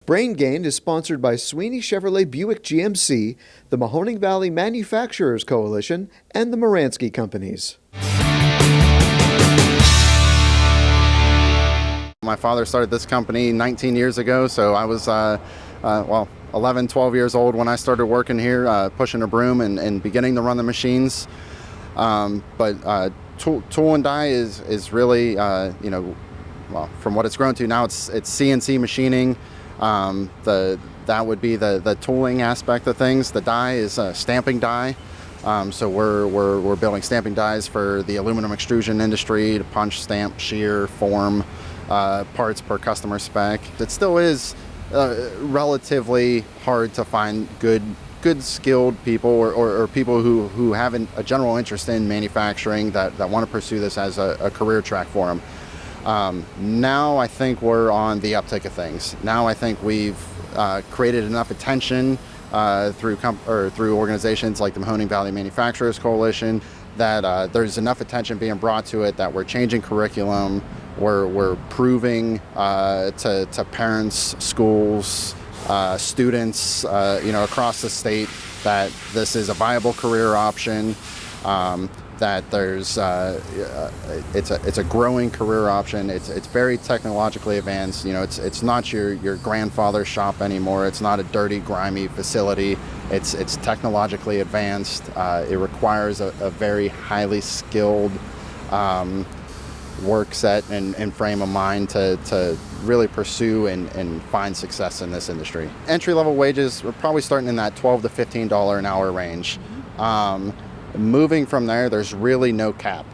Brain Gained is sponsored by Sweeney Chevrolet Buick GMC, the Mahoning Valley Manufacturers Coalition, and the Moransky Companies. My father started this company 19 years ago, so I was 11, 12 years old when I started working here, pushing a broom and beginning to run the machines. But tool and die is really, from what it's grown to now, it's CNC machining. That would be the tooling aspect of things. The die is stamping die. So we're building stamping dies for the aluminum extrusion industry to punch, stamp, shear, form parts per customer spec. It still is relatively hard to find good skilled people or people who have a general interest in manufacturing that want to pursue this as a career track for them. Now I think we're on the uptick of things. Now I think we've created enough attention through organizations like the Mahoning Valley Manufacturers Coalition that there's enough attention being brought to it that we're changing curriculum. We're proving to parents, schools, students, across the state that this is a viable career option. That there's it's a growing career option. It's very technologically advanced. It's not your grandfather's shop anymore. It's not a dirty, grimy facility. It's technologically advanced. It requires a very highly skilled work set and frame of mind to really pursue and find success in this industry. Entry-level wages are probably starting in that $12 to $15 an hour range. Moving from there, there's really no cap.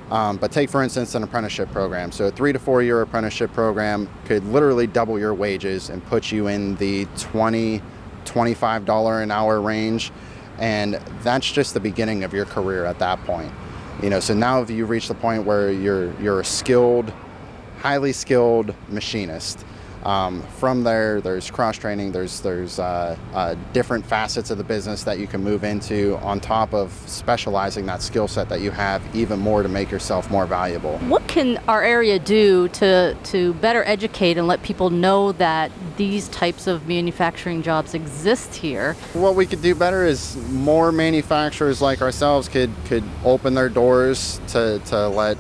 But take, for instance, an apprenticeship program. So a 3 to 4 year apprenticeship program could literally double your wages and put you in the $20, $25 an hour range. And that's just the beginning of your career at that point. So now if you reach the point where you're a skilled, highly skilled machinist. From there, there's cross-training, there's different facets of the business that you can move into on top of specializing that skill set that you have even more to make yourself more valuable. What can our area do to better educate and let people know that these types of manufacturing jobs exist here? What we could do better is more manufacturers like ourselves could open their doors to let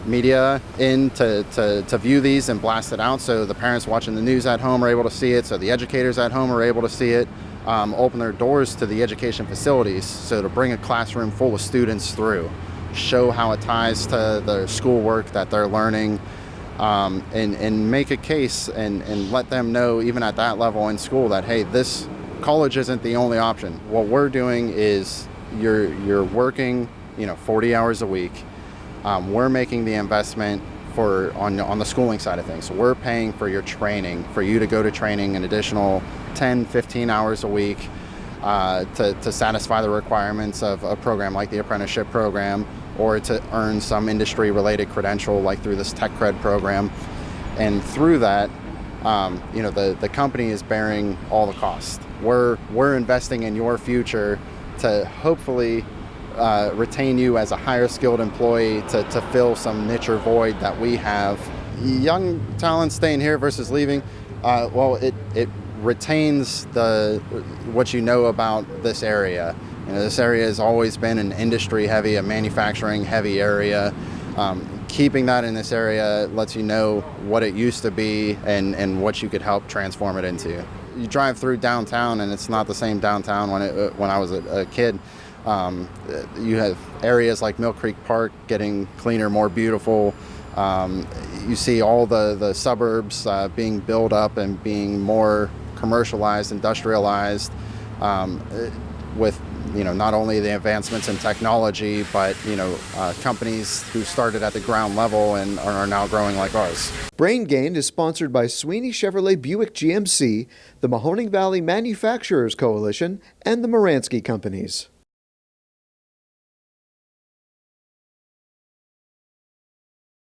media in to view these and blast it out, so the parents watching the news at home are able to see it, so the educators at home are able to see it. Open their doors to the education facilities, so to bring a classroom full of students through, show how it ties to the schoolwork that they're learning, and make a case and let them know even at that level in school that, hey, this college isn't the only option. What we're doing is you're working 40 hours a week. We're making the investment on the schooling side of things. So we're paying for your training, for you to go to training an additional 10, 15 hours a week to satisfy the requirements of a program like the apprenticeship program, or to earn some industry-related credential like through this Tech Cred program. And through that, the company is bearing all the costs. We're investing in your future to hopefully retain you as a higher skilled employee to fill some niche or void that we have. Young talent staying here versus leaving, it retains what you know about this area. This area has always been an industry heavy, a manufacturing heavy area. Keeping that in this area lets you know what it used to be and what you could help transform it into. You drive through downtown and it's not the same downtown when I was a kid. You have areas like Mill Creek Park getting cleaner, more beautiful. You see all the suburbs being built up and being more commercialized, industrialized, with not only the advancements in technology, but companies who started at the ground level and are now growing like ours. Brain Gained is sponsored by Sweeney Chevrolet Buick GMC, the Mahoning Valley Manufacturers Coalition, and the Moransky Companies.